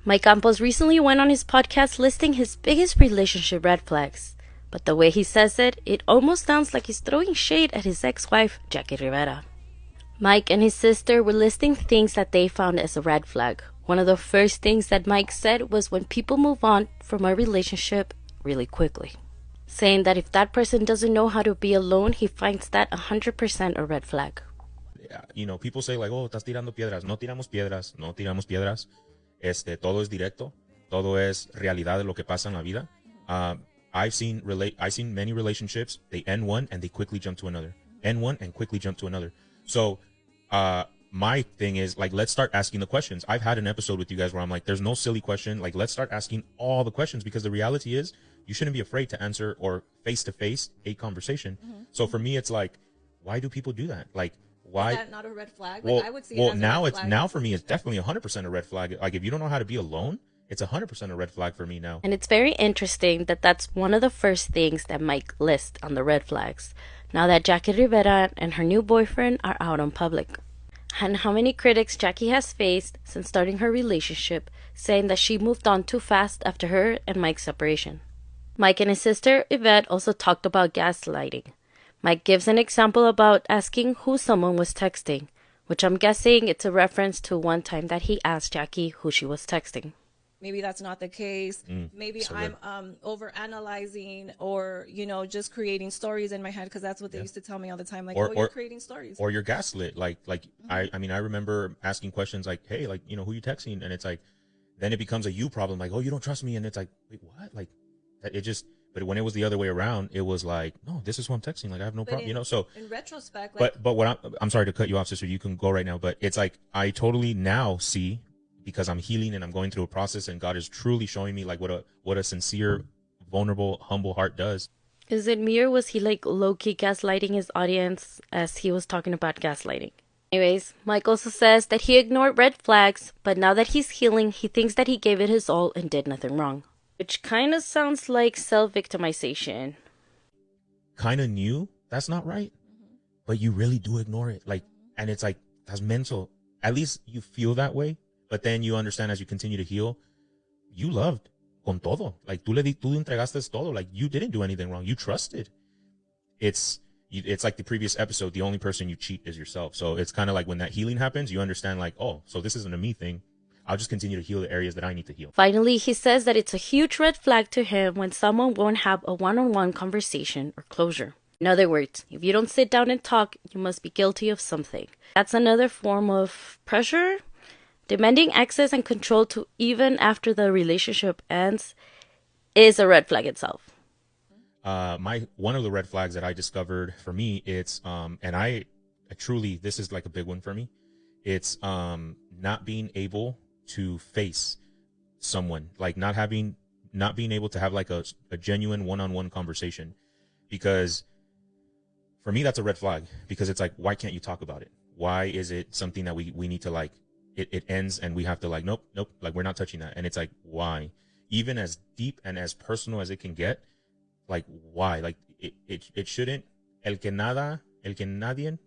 Mike Campos recently went on his podcast listing his biggest relationship red flags. But the way he says it, it almost sounds like he's throwing shade at his ex-wife, Jacqie Rivera. Mike and his sister were listing things that they found as a red flag. One of the first things that Mike said was when people move on from a relationship really quickly, saying that if that person doesn't know how to be alone, he finds that 100% a red flag. People say like, oh, estás tirando piedras. No tiramos piedras, no tiramos piedras. Todo es directo, todo es realidad de lo que pasa en la vida. I've seen many relationships, they end one and they quickly jump to another. End one and quickly jump to another. So, my thing is like, let's start asking the questions. I've had an episode with you guys where I'm like, there's no silly question. Like, let's start asking all the questions, because the reality is you shouldn't be afraid to answer or face to face a conversation. Mm-hmm. So for me, it's like, why do people do that? Like, why? Is that not a red flag? Well, like, I would see it as a red flag. Now for me, it's definitely 100% a red flag. Like, if you don't know how to be alone, it's 100% a red flag for me now. And it's very interesting that that's one of the first things that Mike lists on the red flags, now that Jacqie Rivera and her new boyfriend are out on public. And how many critics Jacqie has faced since starting her relationship, saying that she moved on too fast after her and Mike's separation. Mike and his sister Yvette also talked about gaslighting. Mike gives an example about asking who someone was texting, which I'm guessing it's a reference to one time that he asked Jacqie who she was texting. Maybe that's not the case. Maybe so I'm over-analyzing or, just creating stories in my head, because that's what they used to tell me all the time. Like, you're creating stories. Or you're gaslit. Like I remember asking questions like, hey, like, who you texting? And it's like, then it becomes a you problem. Like, oh, you don't trust me. And it's like, wait, what? Like, but when it was the other way around, it was like, no, this is who I'm texting. Like, I have no problem, So in retrospect, like, but what I'm sorry to cut you off, sister. You can go right now. But it's like, I totally now see, because I'm healing and I'm going through a process, and God is truly showing me like what a sincere, vulnerable, humble heart does. Is it me, or was he like low-key gaslighting his audience as he was talking about gaslighting? Anyways, Mike also says that he ignored red flags, but now that he's healing, he thinks that he gave it his all and did nothing wrong. Which kind of sounds like self-victimization. Kind of new. That's not right. But you really do ignore it. Like, and it's like, that's mental. At least you feel that way. But then you understand, as you continue to heal, you loved con todo. Like, tú entregaste todo. Like, you didn't do anything wrong. You trusted. It's like the previous episode. The only person you cheat is yourself. So it's kind of like when that healing happens, you understand like, oh, so this isn't a me thing. I'll just continue to heal the areas that I need to heal. Finally, he says that it's a huge red flag to him when someone won't have a one-on-one conversation or closure. In other words, if you don't sit down and talk, you must be guilty of something. That's another form of pressure. Demanding access and control to even after the relationship ends is a red flag itself. One of the red flags that I discovered for me, it's and I truly, this is like a big one for me. It's not being able to face someone, like not being able to have like a genuine one-on-one conversation, because for me that's a red flag, because it's like, why can't you talk about it? Why is it something that we need to like, it ends and we have to like, nope, like we're not touching that. And it's like, why? Even as deep and as personal as it can get, like, why? Like it shouldn't. El que nada teme,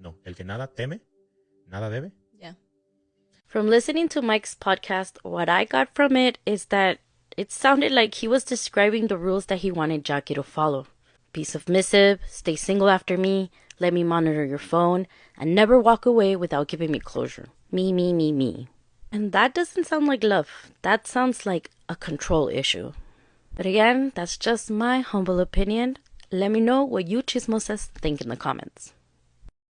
nada debe. Yeah. From listening to Mike's podcast, what I got from it is that it sounded like he was describing the rules that he wanted Jacqie to follow. Be submissive, stay single after me, let me monitor your phone, and never walk away without giving me closure. Me. And that doesn't sound like love. That sounds like a control issue. But again, that's just my humble opinion. Let me know what you chismosas think in the comments.